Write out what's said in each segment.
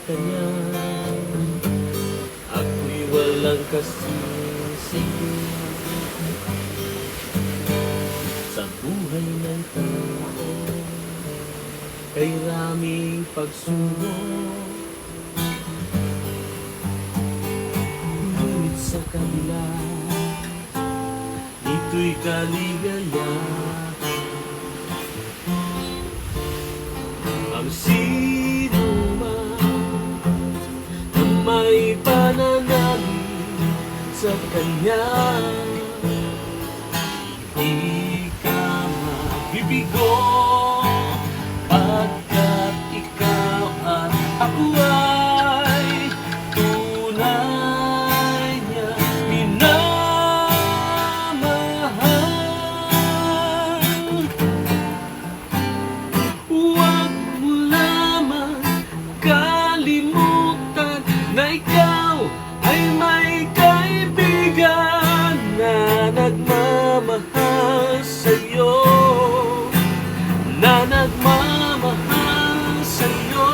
kanya. Ako'y walang kasing-sing sa buhay ng tao. Kay raming pagsubok, ngunit sa kabila ito'y kaligaya. Ang sino man na may pananalig sa kanya, di ka mabibigo, pagkat ikaw at ako ay tunay niya minamahal. Huwag mo lamang kalimutan na ikaw ay may kaibigan na nagmamahal sa'yo, na nagmamahal sa'yo,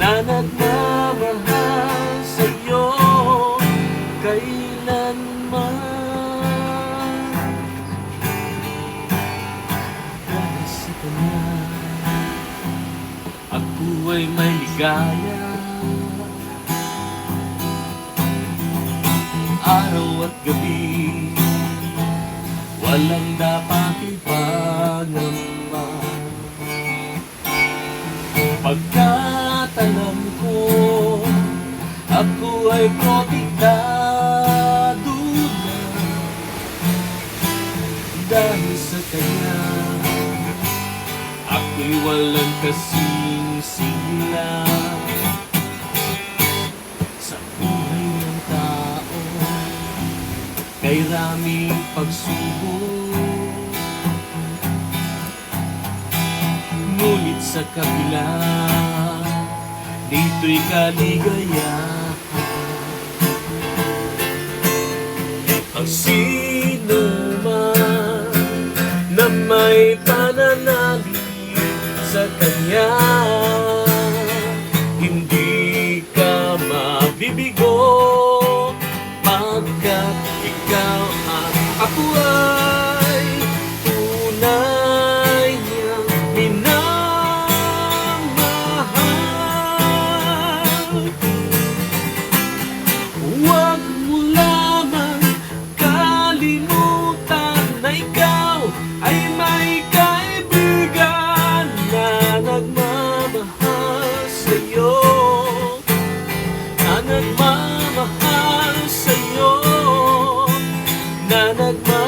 na nagmamahal sa'yo kailanman. Dahil sa kanya ako ay may ligaya, araw at gabi walang dapat ipangamba. Pagkat alam ko ako ay protektado na dahil sa kanya. Ako'y walang kasing-sigla sa buhay ng tao. Kay raming pagsubok, ngunit sa kabila dito'y kaligaya. Ang sino man na may pananalig sa kanya, hindi ka mabibigo, pagkat ikaw at ako ay tunay niyang minamahal. Huwag mo lamang kalimutan na ikaw ay may kaibigan na nagmamahal sa'yo, na nagmamahal sa'yo, na nagmamahal